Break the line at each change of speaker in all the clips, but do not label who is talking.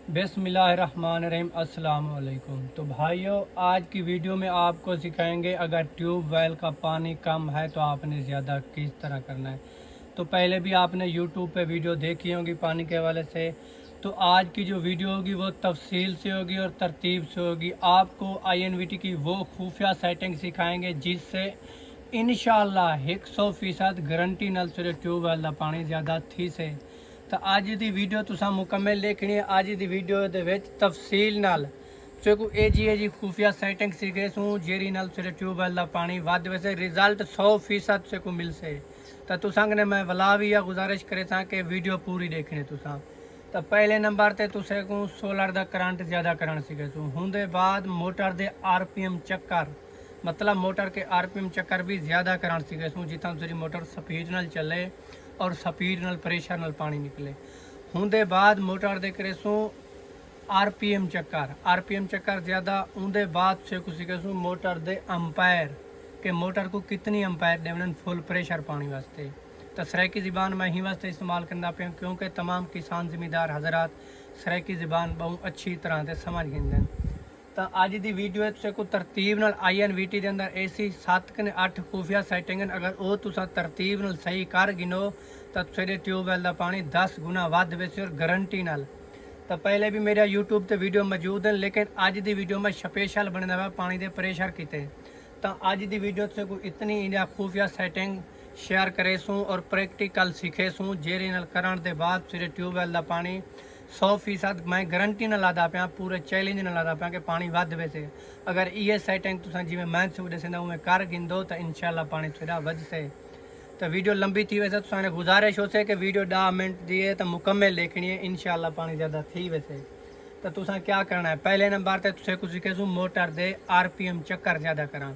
बिस्मिल्लाहिर्रहमानिर्रहीम अस्सलाम वालेकुम। तो भाइयों, आज की वीडियो में आपको सिखाएंगे अगर ट्यूबवेल का पानी कम है तो आपने ज़्यादा किस तरह करना है। तो पहले भी आपने यूट्यूब पे वीडियो देखी होगी पानी के हवाले से। तो आज की जो वीडियो होगी वो तफसील से होगी और तरतीब से होगी। आपको INVT की वो खुफिया सेटिंग सिखाएंगे जिससे इंशाअल्लाह 100% गारंटी नाल सिरे ट्यूबवेल का पानी ज़्यादा थी से। तो अज की वीडियो तुसा मुकम्मल देखनी है। अज की वीडियो दे विच तफसील नाल को जी खुफिया सेटिंग सीखे सूँ जेरी नाल सिरे ट्यूबवेल का पानी वध वैसे रिजल्ट 100% से को मिल से। तो तुसा ने मैं वला भी या गुजारिश करे था कि वीडियो पूरी देखनी तुसा। तो पहले नंबर ते तुसे को सोलर का करंट ज़्यादा करन सीखे सूँ। होंदे बाद मोटर दे RPM चक्कर मतलब मोटर के RPM चक्कर भी ज़्यादा करन सीखे सूँ जितना तेरी मोटर स्पीड नाल चले और स्पीड नाल प्रेशर नाल पानी निकले। होंदे बाद मोटर दे करे सूँ RPM चक्कर ज़्यादा। उनके बाद से कुछ सीखे सूँ मोटर दे अंपायर के मोटर को कितनी अंपायर देवन फुल प्रेशर पानी वास्ते। तो सराइकी ज़बान मैं ही वास्ते इस्तेमाल करना पे क्योंकि तमाम किसान ज़िम्मेदार हजरात सराइकी ज़बान बहुत अच्छी तरह से समझ गए। तो अज की वीडियो से को तरतीब नाल INVT के अंदर ऐसी 7 कने 8 खुफिया सेटिंग अगर वो तुसा तरतीब नाल सही कर गिनो तो तेरे ट्यूबवेल का पानी 10 गुना वध वैसे और गारंटी नाल। तो पहले भी मेरा यूट्यूब ते वीडियो मौजूद है लेकिन अज की वीडियो में स्पेशल बने हुआ पानी के प्रेशर किते। तो अज की वीडियो से को इतनी इंडिया खुफिया सेटिंग शेयर करे सूँ और प्रैक्टिकल सीखे सूँ जेरी नाल करन दे बाद सिरे ट्यूबवेल का पानी 100% मैं गारंटी ना लादा पाया पूरे चैलेंज ना लादा पाया कि पानी वध वैसे। अगर ये सेटिंग तुसा जिमें मैं सूडे से उमें कर गिंदो तो इंशाल्लाह पानी थोड़ा वध से। तो वीडियो लंबी थी वैसे तुसा गुजारिश हो से कि वीडियो 10 मिनट दिए तो मुकम्मल देखनी है इंशाल्लाह पानी ज़्यादा थी वैसे। तो तुसा क्या करना है पहले नंबर पर तुसे कुछ सीखे सूँ मोटर दे RPM चक्कर ज़्यादा करा।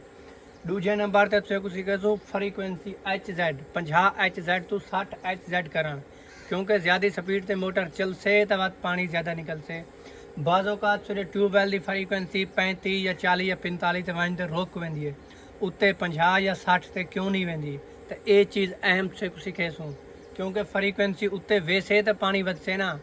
दूजे नंबर पर तुसे कुछ सीखे सूँ फ्रीक्वेंसी HZ 50 HZ तो 60 HZ करा क्योंकि ज़्यादा स्पीड से मोटर चल से तो बाद पानी ज़्यादा निकल से। बाज़ों का फिर ट्यूबवेल की फ्रीक्वेंसी 35 या 40 या 45 से वहीं रोक वेंदी है उत्ते 50 या 60 से क्यों नहीं वेंदी। तो ये चीज़ अहम से सीखे सूँ क्योंकि फ्रीक्वेंसी उत्ते वैसे तो पानी बद से ना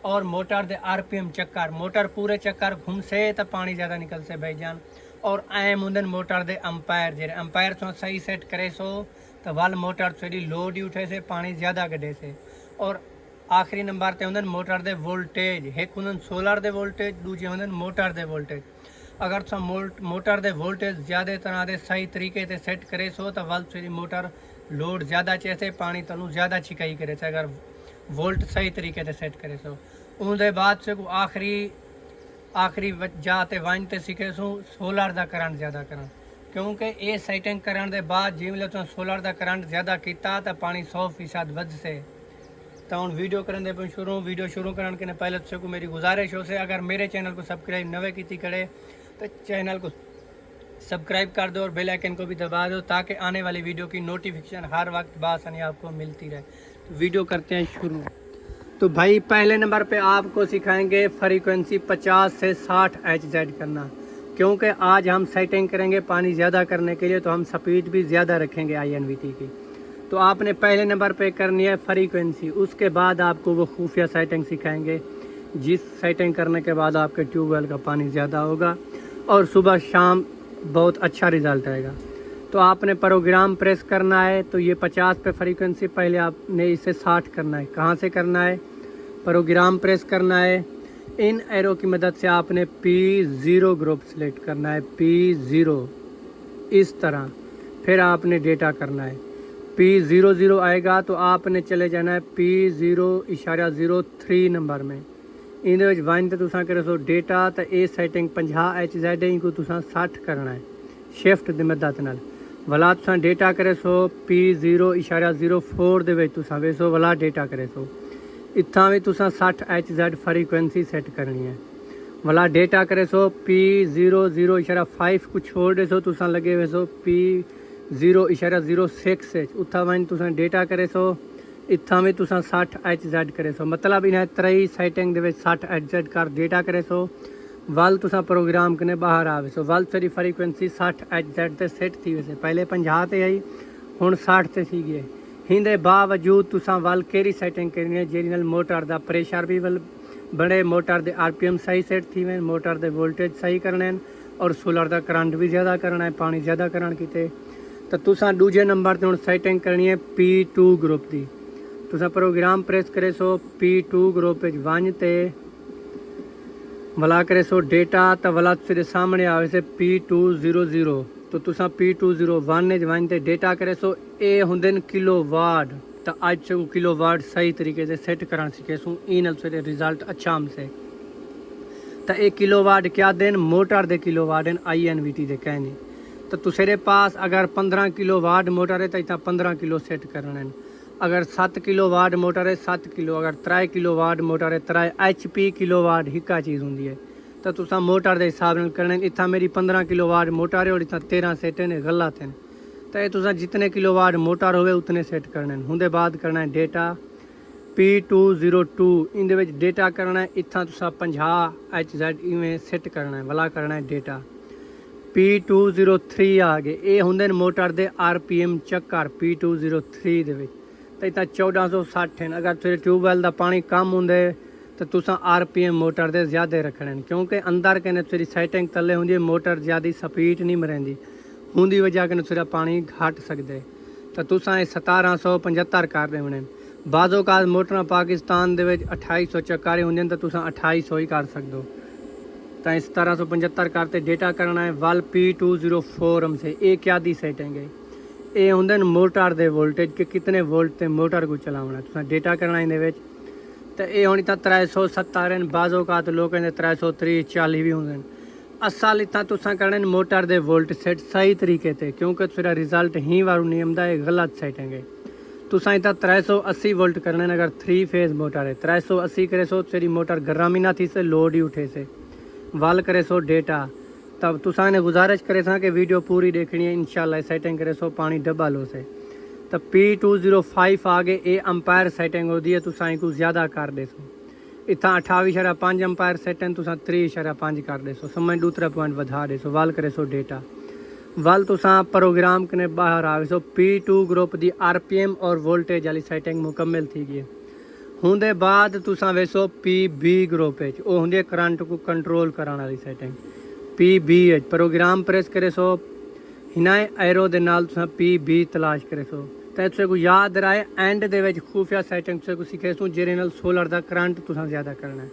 और मोटर दे RPM चक्कर मोटर पूरे चक्कर घूम से तो पानी ज़्यादा निकल से भाईजान। और अहम होंगे मोटर दे अंपायर जे अंपायर तो सही सेट करे सो तो वल मोटर थोड़ी लोड ही उठे से पानी ज़्यादा कढे से। और आखिरी नंबर ते होंगे मोटर दे वोल्टेज एक होंगे सोलर दे वोल्टेज दूजे होंगे मोटर दे वोल्टेज। अगर तुम मोटर दे वोल्टेज ज़्यादा तरह से सही तरीके से सेट करे सो तो वल थोड़ी मोटर लोड ज़्यादा चैसे पानी तनु ज़्यादा छिकाई करे से अगर वोल्ट सही तरीके से सेट करे सो। उनके बाद से को आखिरी जाते वाइनते सीखे सूँ सोलर का करंट ज़्यादा करना क्योंकि ये सेटिंग करने के बाद जिम्मे तुम सोलर का करंट ज़्यादा किया तो पानी 100% वध से। तो हम वीडियो करने दे वीडियो शुरू करने के पहले तुझे को मेरी गुजारिश हो से अगर मेरे चैनल को सब्सक्राइब नवे की करे तो चैनल को सब्सक्राइब कर दो और बेल आइकन को भी दबा दो ताकि आने वाली वीडियो की नोटिफिकेशन हर वक्त बासानी आपको मिलती रहे। तो वीडियो करते हैं शुरू। तो भाई पहले नंबर पे आपको सिखाएंगे फ्रीक्वेंसी 50 से 60 HZ करना क्योंकि आज हम सेटिंग करेंगे पानी ज़्यादा करने के लिए तो हम स्पीड भी ज़्यादा रखेंगे INVT की। तो आपने पहले नंबर पे करनी है फ्रीक्वेंसी उसके बाद आपको वो खुफिया सेटिंग सिखाएंगे जिस सेटिंग करने के बाद आपके ट्यूबवेल का पानी ज़्यादा होगा और सुबह शाम बहुत अच्छा रिज़ल्ट आएगा। तो आपने प्रोग्राम प्रेस करना है तो ये 50 पे फ्रीक्वेंसी पहले आपने इसे 60 करना है। कहाँ से करना है प्रोग्राम प्रेस करना है इन एरो की मदद से आपने P0 ग्रुप सेलेक्ट करना है P0 इस तरह। फिर आपने डेटा करना है P00 आएगा तो आपने चले जाना है P0.03 नंबर में इन वन तो तुसा करे सो डेटा तो ये सेटिंग 50 HZ इनको तुसा 60 करना है शिफ्ट की मदद नाल वाला तुसा डेटा करे सो P0.04 दे विच तुसा वेसो वाला डेटा करे सो इत्थां भी तुसा 60 HZ फ्रीक्वेंसी सेट करनी है वाला डेटा करे सो P00.5 को छोड़ दे सो तुसा लगे वेसो P0.06 उत्था वन तुसा डेटा करे सो इत्थां भी तुसा 60 HZ करे सो मतलब इन्हें त्रई सेटिंग दे विच 60 HZ कर डेटा करे सो वल तुसा प्रोग्राम कने बाहर आवे सो वल तेरी फ्रीक्वेंसी 60 HZ ते सेट थी वैसे पहले 50 ते आई हुण 60 ते सी गए। हिंदे बावजूद तुसा वल केरी सेटिंग करनी है जेरी नाल मोटर दा प्रेशर भी वल बड़े मोटर के RPM सही सेट थी वे, मोटर के वोल्टेज सही करने और सोलर का करंट भी ज़्यादा करना है, पानी ज़्यादा करन किते। तो तुसा दूजे नंबर पर हुण सेटिंग करनी है P2 ग्रुप की। तुसा प्रोग्राम प्रेस करे सो P2 ग्रुप वन ते वला करे सो डेटा, तो वला तेरे सामने आवे से P200। तो तुसा P201 वन ते डेटा करे सो ए हुंदे न किलोवाट। तो आज से किलोवाट सही तरीके से सेट कराना सीखे सूँ, इन तेरे रिजल्ट अच्छा हमसे। तो एक किलोवाट क्या देन, मोटर दे किलोवाट हैं INVT दे कहने। तो तुसेरे पास अगर 15 किलोवाट मोटर है तो इतना 15 किलो सेट करना है। अगर 7 किलोवाट मोटर है 7 किलो, अगर 3 किलोवाट मोटर है 3 HP किलोवाट हिक्का चीज़ होंगी है। तो तुसा मोटर के हिसाब नाल करना। इतना मेरी 15 किलोवाट मोटर है और इतना 13 सेट ने गलत हैं। तो ये तुसा जितने किलोवाट मोटर होवे उतने सेट करने। हुंदे बाद करना है डेटा P202, इन डेटा करना है इतना तुसा 50 HZ इवें सेट करना है, वाला करना है डेटा। P203 आ गए, ये होंगे मोटर के RPM चक्कर P203 दे विच। तो इतना 1460 हैं। अगर तेरे ट्यूबवैल का पानी कम होंगे तो तुसा RPM मोटर के ज़्यादा रखने, क्योंकि अंदर कहने तेरी सेटिंग थले होंगी, मोटर ज़्यादा स्पीड नहीं मरेंदी, उनकी वजह कने तेरा पानी घट सकते। तो तुसा 1775 कर देने। बाज़ो का मोटर पाकिस्तान दे 2800 चक्कर होंगे तो तुसा 2800 ही कर सकते हो। तो 1775 करते डेटा करना है वाल P204 हमसे। ये क्या दी सेटिंग है, ये होंगे मोटर दे वोल्टेज के कितने वोल्ट ते मोटर को चलाना तुसा डेटा करना है। तो ये होनी तो 370 हैं, बाज़ो का तो लोग कहते 330 40 भी होंगे। असल इतना तुसा करना मोटर दे वोल्ट सेट सही तरीके से, क्योंकि तेरा रिजल्ट ही वारू नहीं आंदा, है गलत सेटिंग है। तुसा इतना 380 वोल्ट करने। अगर 3 फेज मोटर है 380 करे सो तेरी मोटर गर्म ही ना थी से लोड ही उठे से वाल करे सो डेटा। तब तुसा ने गुजारिश करे सा कि वीडियो पूरी देखनी है, इंशाल्लाह सेटिंग करे सो पानी डबल हो से। तो P205 आगे ए अंपायर सेटिंग होती है, तुसा को ज़्यादा कर दे सो। इतना 28.5 अंपायर सेटिंग तुसा 3.5 कर दे सो, समझ दूसरा पॉइंट बढ़ा दे सो, वाल करे सो डेटा। वाल तुसा प्रोग्राम कने बाहर आवे सो P2 ग्रुप की RPM और वोल्टेज वाली सेटिंग मुकम्मल थी गई। होंदे बाद तुसा वेसो PB ग्रुप वो होंगे करंट को कंट्रोल कराने वाली सेटिंग। PB प्रोग्राम प्रेस करे सो हिना एरो दे नाल तुसा PB तलाश करे सो। तो तुसे को याद रहे एंड दे विच खुफिया सेटिंग तुसे को सीखे सो जेरे नाल सोलर का करंट तुसा ज़्यादा करना है।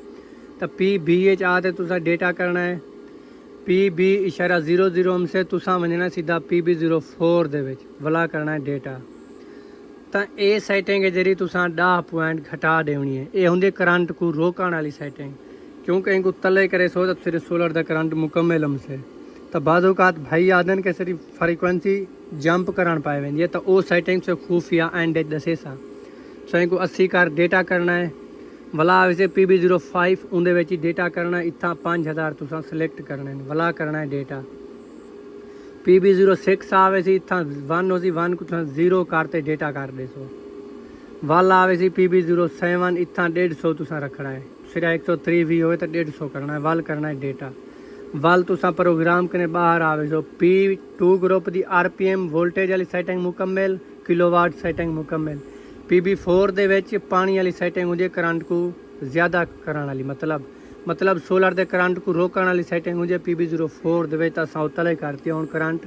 तो PB आते तुसा डेटा करना है PB-00 हमसे तुसा वजना सीधा PB04 दे विच वाला करना है डेटा। तो ये सेटिंग है जी तुसा 10 पॉइंट घटा देनी है। ये होंगे करंट को रोकने वाली सेटिंग, क्योंकि इनको तले करे सो तो फिर सोलर का करंट मुकम्मल हमसे। तो बाज़ोकात भाई आदन के सिर्फ फ्रीक्वेंसी जंप करान पाए वेंदी है, तो वो सेटिंग से खुफिया एंड दसे सा। सो इनको 80 कर डेटा करना है वाला वैसे PB05 उनके ही डेटा करना है। इतना 5000 तुसा सिलेक्ट करना है, वाला करना है डेटा। PB06 आवे सी इतना 1 हो सी 1 को तुसा 0 करते डेटा कर दे सो। वाल आवे सी PB07 इतना 150 तुसा रखना है, फिर 103 भी हो तो 150 करना है, वाल करना है डेटा। वाल तुसा प्रोग्राम कने बाहर आवे सो P2 ग्रुप की RPM वोल्टेज वाली सेटिंग मुकम्मल, किलोवाट सेटिंग मुकम्मल। PB4 दे विच पानी वाली सेटिंग होंगी करंट को ज़्यादा कराने वाली, मतलब सोलर के करंट को रोकने वाली सेटिंग होंगी PB04 दे विच। असां तले करती हूँ करंट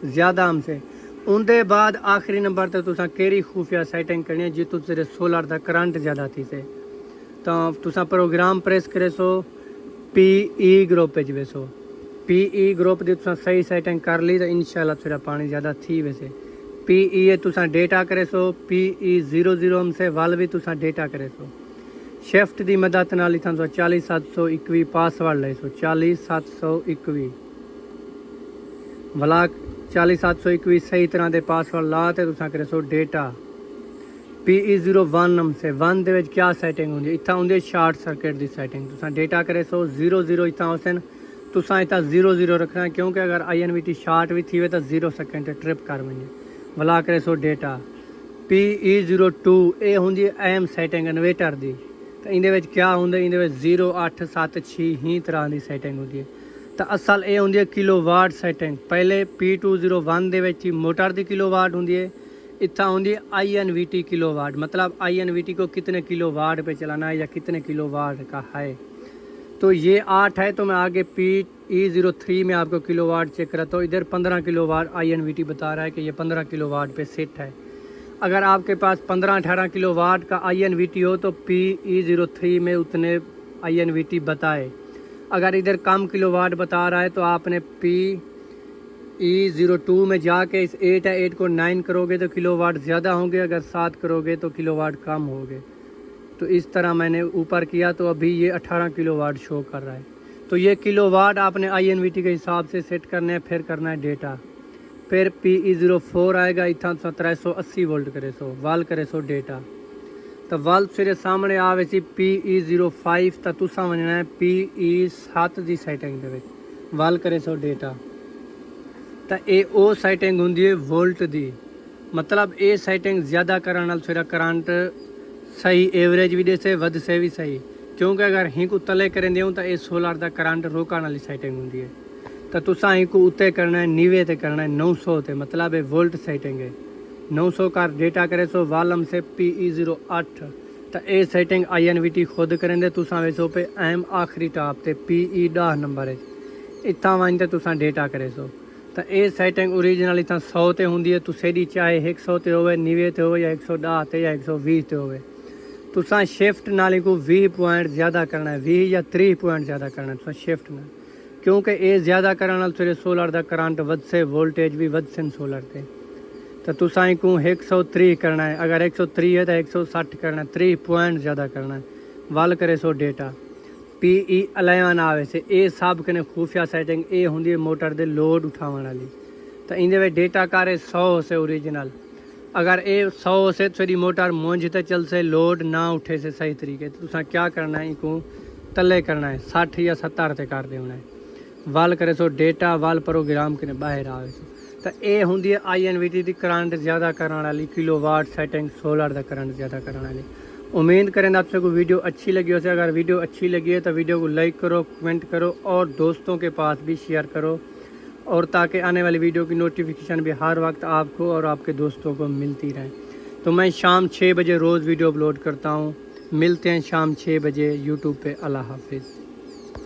ज़्यादा हमसे। उनके बाद आखिरी नंबर पर तुसा केरी खुफिया सेटिंग करनी है जितों तेरे सोलर का करंट ज़्यादा थी से। तो तुसा प्रोग्राम प्रेस करे सो PE ग्रुप वेसो। PE ग्रुप की तुसा सही सेटिंग कर ली तो इंशाल्लाह तेरा पानी ज़्यादा थी वैसे। PE तुसा डेटा करे सो PE00 हमसे वाल भी तुसा डेटा करे सो। शिफ्ट की मदद नाल इतना 40721 पासवर्ड ले सो 40721 वाला 40721 सही तरह के पासवर्ड ला तो तुसा करे सो डेटा। PE01 हमसे 1 दे विच क्या सेटिंग होंगी, इतना होंगे शार्ट सर्किट की सेटिंग। तुसा डेटा करे सो 00 इतना होसन, तुसा इतना 00 रखना है, क्योंकि अगर INVT शार्ट भी थी तो 0 सेकंड ट्रिप कर वने वाला करे सो डेटा। PE02 ये होंगी अहम सेटिंग इन्वेटर की। तो इन क्या होंगे, इन 0876 ही तरह की सेटिंग होती है। तो असल ये होंगी किलोवाट सेटिंग। पहले P201 दे विच मोटर की किलोवाट होंगी है, इतना होंगी INVT किलोवाट, मतलब INVT को कितने किलोवाट पे चलाना है या कितने किलोवाट का है। तो ये 8 है, तो मैं आगे PE03 में आपको किलोवाट चेक करता हूँ। इधर 15 किलोवाट INVT बता रहा है कि ये 15 किलोवाट पे सेट है। अगर आपके पास 15-18 किलोवाट का INVT हो तो PE03 में उतने INVT बताए। अगर इधर कम किलोवाट बता रहा है तो आपने PE02 में जाके इस 8 है 8 को 9 करोगे तो किलोवाट ज़्यादा होंगे, अगर 7 करोगे तो किलोवाट कम होंगे। तो इस तरह मैंने ऊपर किया तो अभी ये 18 किलोवाट शो कर रहा है। तो ये किलोवाट आपने INVT के हिसाब से सेट करना है, फिर करना है डेटा। फिर PE04 आएगा, इतना 1780 वोल्ट करे सो वाल करे सो डेटा। तो वाल फिर सामने आवे सी PE05 तो तुसा वजना है PE7 की सेटिंग दे वाल करे सो डेटा। तो ये ओ सेटिंग होंगी है वोल्ट दी, मतलब ये सेटिंग ज़्यादा करने नाल फिर करंट सही एवरेज भी से वध से भी सही, क्योंकि अगर ही को तले करेंगे तो ये सोलर का करंट रोकने वाली सेटिंग होंगी है। तो तुसा ही को उत्ते करना है, नीवे ते करना है 900 ते, मतलब ये वोल्ट सेटिंग है। 900 का डेटा करे सो वालम से PE08। तो ये सेटिंग INVT खुद करेंगे, तुसा वैसो पे अहम आखिरी टॉप ते PE10 नंबर है, इतना वन तुसा डेटा करे सो। तो ये सेटिंग ओरिजिनल इतना 100 ते होंगी है, तुसेडी चाहे 100 ते होवे, 90 ते होवे या 110 ते या 120 ते होवे। तुसा शिफ्ट नाल को 20 पॉइंट ज़्यादा करना है, 20 या 30 पॉइंट ज़्यादा करना है तुसा शिफ्ट नाल, क्योंकि ये ज़्यादा करने नाल फिर सोलर का करंट वध से वोल्टेज भी वध से सोलर ते। तो तुसा को 130 करना है, अगर 130 है तो 160 करना है, 30 पॉइंट ज़्यादा करना है, वाल करे सो डेटा। PE11 आवे से ये सब कने खुफिया सेटिंग ये होंगी मोटर दे लोड उठाने वाली। तो इनके डेटा करे 100 से ओरिजिनल, अगर ये 100 से थोड़ी मोटर मुंझते चल से लोड ना उठे से सही तरीके, तो तुसा क्या करना है, इनको तले करना है 60 या 70 ते कर देना है, वाल करे सो डेटा वाल प्रोग्राम के बाहर आवे सो। तो ये होंगी है INVT की करंट ज़्यादा करने वाली किलोवाट सेटिंग, सोलर का करंट ज़्यादा करने वाली। उम्मीद करें आप सबको वीडियो अच्छी लगी हो। अगर वीडियो अच्छी लगी है तो वीडियो को लाइक करो, कमेंट करो और दोस्तों के पास भी शेयर करो, और ताकि आने वाली वीडियो की नोटिफिकेशन भी हर वक्त आपको और आपके दोस्तों को मिलती रहे। तो मैं शाम 6 बजे रोज़ वीडियो अपलोड करता हूँ। मिलते हैं शाम 6 बजे यूट्यूब पे। अल्लाह हाफिज़।